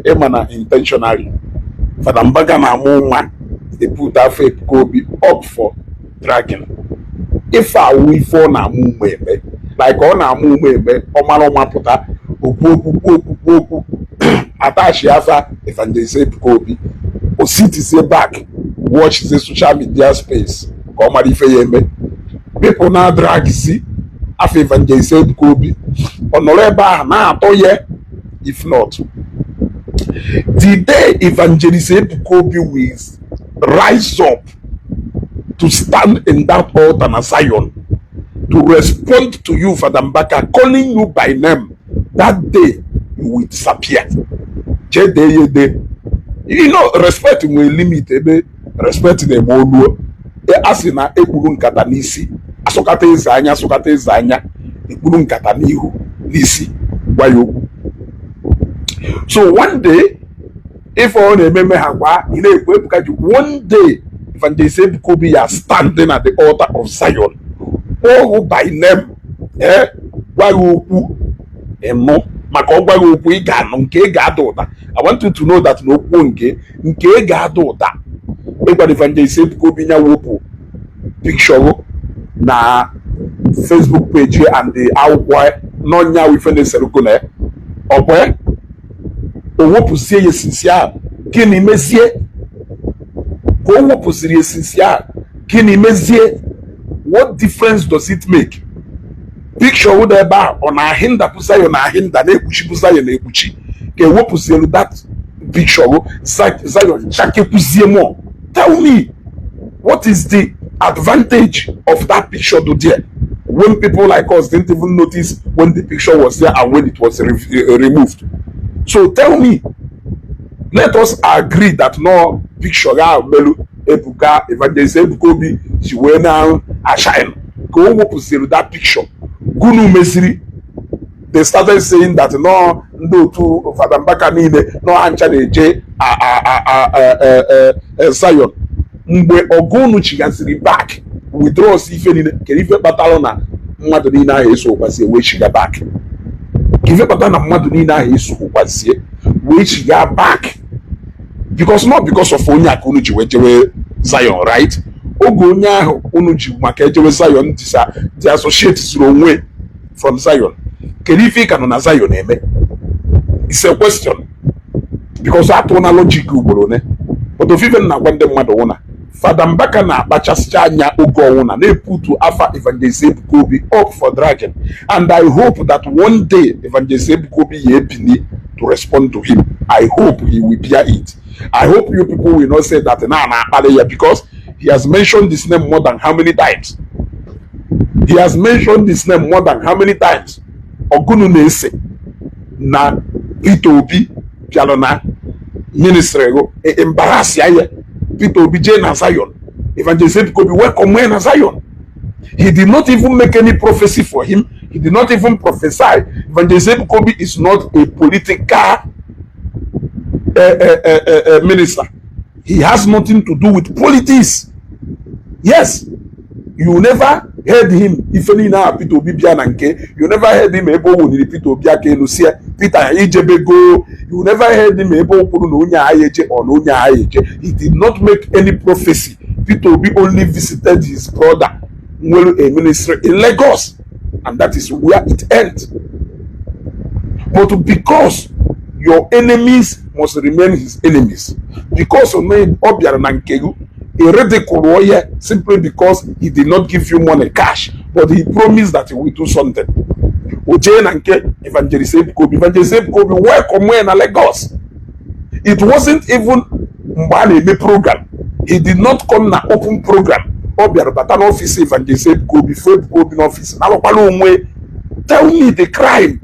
Emana intentionally. Father Mbaka na muma, they put that fake Kobe up for dragging. If I will for na mumebe, like on a mumebe, or manoma puta, upu, attache asa, Evangelist Ebuka Obi, or sit say back, watch the social media space, come at the people now drag, see, after Evangelist Ebuka Obi, honorable na atoye, if not. The day Evangelist Ebuka Obi will rise up to stand in that altar and Zion to respond to you, Father Mbaka, calling you by name, that day you will disappear. You know, respect will limit, respect the mono. Asina ekulun katanisi, asokate zanya, ekulun katanihu, nisi, wayo. So one day, if all the member one day, Evangelist Ebuka Obi are standing at the altar of Zion, all by name, I want you to know that no nke that. Evangelist Ebuka Obi nya picture na Facebook page and the outwire no nya we finish serukune okwe owo pusie yesinsia kini mezie ko owo pusie yesinsia kini mezie. What difference does it make? Picture wo there ba on a hinda pusayo na hinda na ekuchi pusayo na ekuchi ke wo pusie that picture wo Zion chake pusie mo. Tell me, what is the advantage of that picture to there when people like us didn't even notice when the picture was there and when it was removed? So tell me, let us agree that no picture Melu Ebuka, Evangelist Ebuka Obi, she went now a shine. Go up to that picture. Gunu Mesiri. They started saying that no to Father Mbaka need no ancha J Zion. Mgbe ogunu chigasiri back withdraws ife batalo na mmadu ni na eso kwasi we chiga back. Ife batalo na mmadu ni na eso kwasi we chiga back. Because not because of onya kunu ji wejewe Zion, right? Ogo onya ahu unu ji maka ejewe Zion the associate zero onwe from Zion. Kerife kanu na Zion eme? It's a question. Because atona logic ugboro ne. But if even na wande mmadu una Father Mbaka na bachascha anya ogo una na put afa Evangelist Ebuka Obi up for dragging. And I hope that one day Evangelist Ebuka Obi yepini to respond to him. I hope he will bear it. I hope you people will not say that because he has mentioned this name more than how many times? He has mentioned this name more than how many times? Ogunu nese na Peter Obi piano na ministry go embarrass ya Peter Obi na Zion. Evangelist Ebuka Obi welcome na Zion. He did not even make any prophecy for him. He did not even prophesy. Evangelist Ebuka Obi is not a political minister. He has nothing to do with politics. Yes, you never heard him. If any now Peter Obi biananke, you never heard him able to Peter Obi ake Lucia Peter Ejebe go. You never heard him able to Nunya Ayeje or Nunya Ayeje. He did not make any prophecy. Peter Obi only visited his brother, a minister in Lagos, and that is where it ends. But because your enemies must remain his enemies, because of me Obiara Nankegu, simply because he did not give you money cash, but he promised that he will do something. Evangelist Ebuka Obi welcome in Lagos. It wasn't even Mbane program. He did not come na open program. Obiara Batan office Evangelist Ebuka Obi office. Tell me the crime.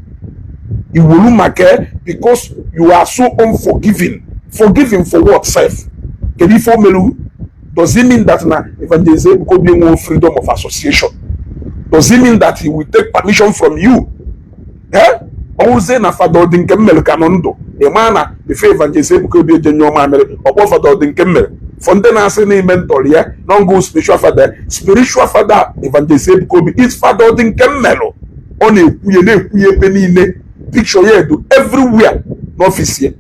Because you are so unforgiving. Forgiving for what, self? Does it mean that now Evangelist Ebuka Obi no freedom of association? Does it mean that he will take permission from you? Oze na Father Ejike Mbaka Emana before Evangelist Ebuka Obi ejenyo ma mere opo Father Ejike Mbaka fonde na ase na mentor ya no go spiritual father Evangelist Ebuka Obi is Father Ejike Mbaka on ekuye pe niile picture here do everywhere n'office here.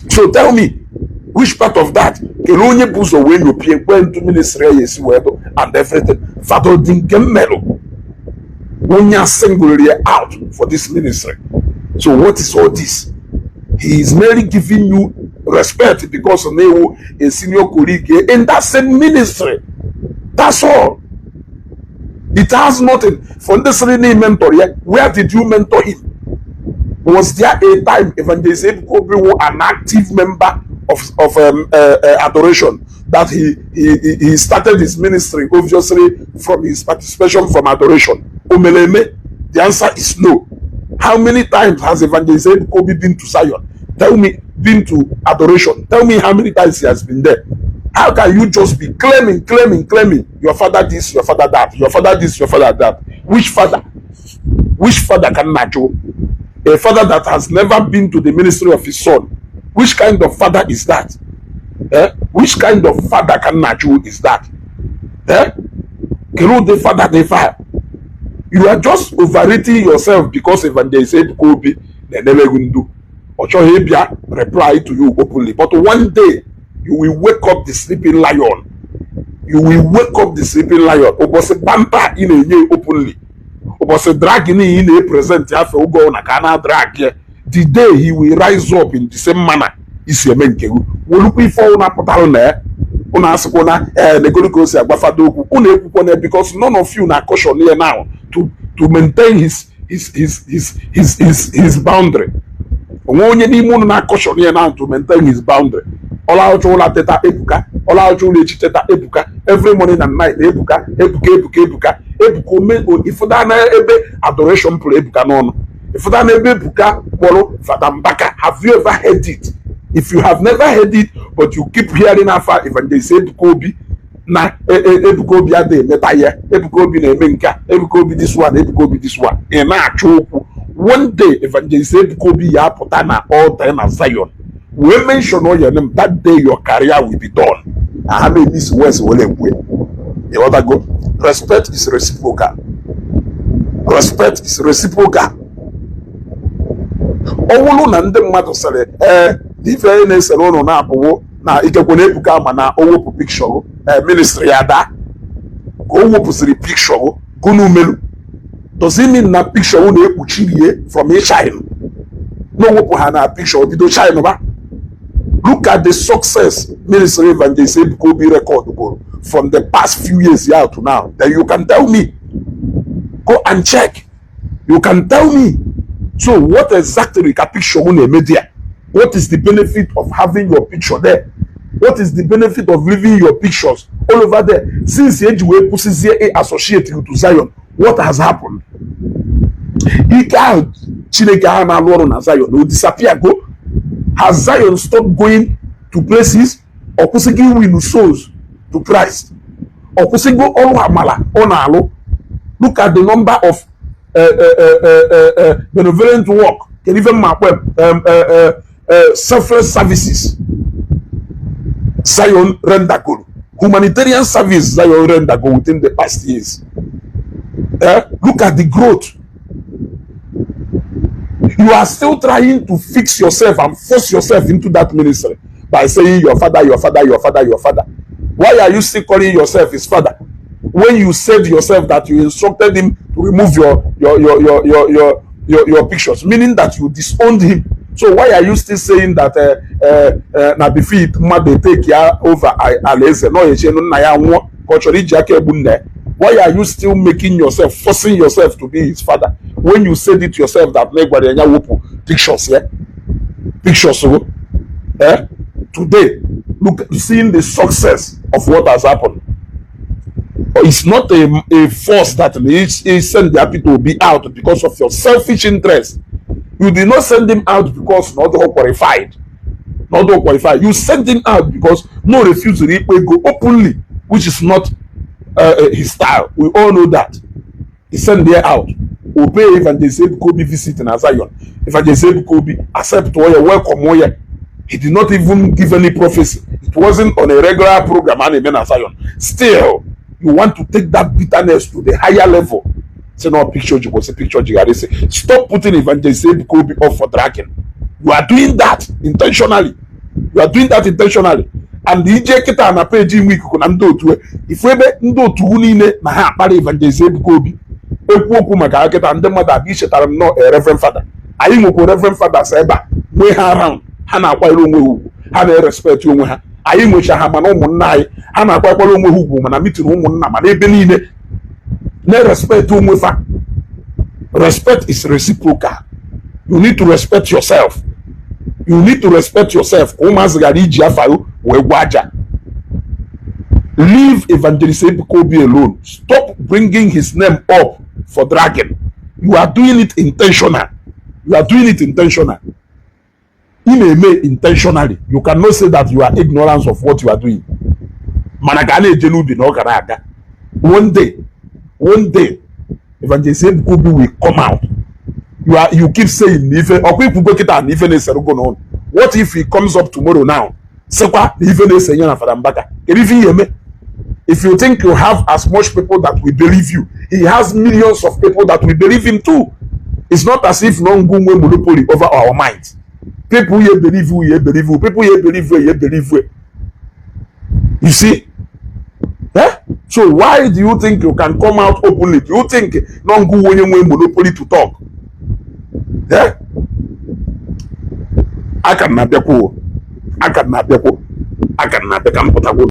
So tell me, which part of that? Kelonye buzo when you pay when to ministry and everything. Father Dinkemelo. When you're singularly out for this ministry. So what is all this? He is merely giving you respect because of a senior colleague in that same ministry. That's all. It has nothing. For this mentor, where did you mentor him? Was there a time Evangelist Ebuka Obi was an active member of adoration, that he started his ministry obviously from his participation from adoration? Omeleme, the answer is no. How many times has Evangelist Ebuka Obi been to Zion? Tell me, been to adoration. Tell me how many times he has been there. How can you just be claiming your father this, your father that, your father this, your father that? Which father? Which father can match you? A father that has never been to the ministry of his son. Which kind of father is that? Which kind of father can match you is that? The father, the father. You are just overrating yourself because Evangelist Ebuka Obi they never will do. Ochohebia reply to you openly. But one day you will wake up the sleeping lion. You will wake up the sleeping lion. Obose bampa in a year openly. Obose dragging in a present yafe ugo na kana drag. The day he will rise up in the same manner. Is your men kewu. We look before una portal na una asikona negoriko se agbafado oku. Una ekukone because none of you na caution here now to maintain his boundary. Onye ni mu na caution here now to maintain his boundary. Ola ochola teta Ebuka, ola ochola teta Ebuka, every morning and night Ebuka me if that na ebe adoration play Ebuka no. If that na ebe Ebuka follow Father Mbaka, have you ever heard it? If you have never heard it, but you keep hearing after Evangelist Ebuka Obi, na Ebuka Obi ade metaye, Ebuka Obi na emenka, Ebuka Obi this one, Ebuka Obi this one. E na achoku. One day Evangelist Ebuka Obi ya put na all time at Zion. We mention all your name, that day your career will be done. I have this words will way. You want to go? Respect is reciprocal. Respect is reciprocal. Owulu na ndị mmadụ sere ife na-esere ụnụ na-apụwo na ikekwe Ebuka ma na owepụ picture ministry ya da ka o wepụsịrị picture gụnụ melu. Does it mean na picture ụ na-ekpuchirie from a child? No wepụ ha na picture bido child ba. Look at the success ministry Evangelist Ebuka Obi record from the past few years here to now. Then you can tell me. Go and check. You can tell me. So what exactly can picture on the media? What is the benefit of having your picture there? What is the benefit of leaving your pictures all over there? Since the age where pushes here associated to Zion, what has happened? He can't Zion will disappear go. Has Zion stopped going to places or pushing win souls to Christ? Or pushing go all Amala on Alo? Look at the number of benevolent work, can even map selfless services. Zion render good. Humanitarian service Zion render good within the past years. Look at the growth. You are still trying to fix yourself and force yourself into that ministry by saying your father, your father, your father, your father. Why are you still calling yourself his father? When you said yourself that you instructed him to remove your pictures, meaning that you disowned him. So why are you still saying that na befit mother take ya over alese no yechenu na ya nwo culture Ejike Mbaka? Why are you still making yourself, forcing yourself to be his father when you said it yourself that negbari enya wopu pictures here? Pictures today, look, seeing the success of what has happened. It's not a force that he send the people to be out because of your selfish interest. You did not send him out because not all qualified. Not all qualified. You sent him out because no refusal go openly, which is not his style. We all know that. He sent there out. Obey Evangelist Ebuka Obi visit in Zion. Evangelist Ebuka Obi accept Oye, welcome Oye. He did not even give any prophecy. It wasn't on a regular program and in Zion. Still, you want to take that bitterness to the higher level. Say no picture you go say picture you gotta say. Stop putting Evangelist Ebuka Obi off for dragging. You are doing that intentionally. You are doing that intentionally. And the ije kita na page in week kuna ndo otu ifebe ndo otu niile na ha akpara Evangelist Ebuka Obi ekwu okwu maka kita ndị mmadụ abi chetara m no Rev Father. Anyị nwekwa Rev Father sa ebe a nwe ha around ha na-akwanyere onwe ha ugwu ha na-respect onwe ha. Anyị nwecha ha mana ụmụnna anyị ha na-akwanyere onwe ha ugwu mana meeting ụmụnna mana ebe niile na-respect onwe fa. Respect is reciprocal. You need to respect yourself. You need to respect yourself. Leave Evangelist Ebuka Obi alone. Stop bringing his name up for dragging. You are doing it intentional. You are doing it intentional. Intentionally. You cannot say that you are ignorant of what you are doing. One day, Evangelist Ebuka Obi will come out. You keep saying what if he comes up tomorrow now? If you think you have as much people that will believe you, he has millions of people that will believe him too. It's not as if no monopoly over our minds. People here believe you, believe you. People here believe you, believe you. You see? Eh? So why do you think you can come out openly? Do you think no monopoly to talk? Yeah, I cannot be cool. I cannot be cool. I cannot become potable.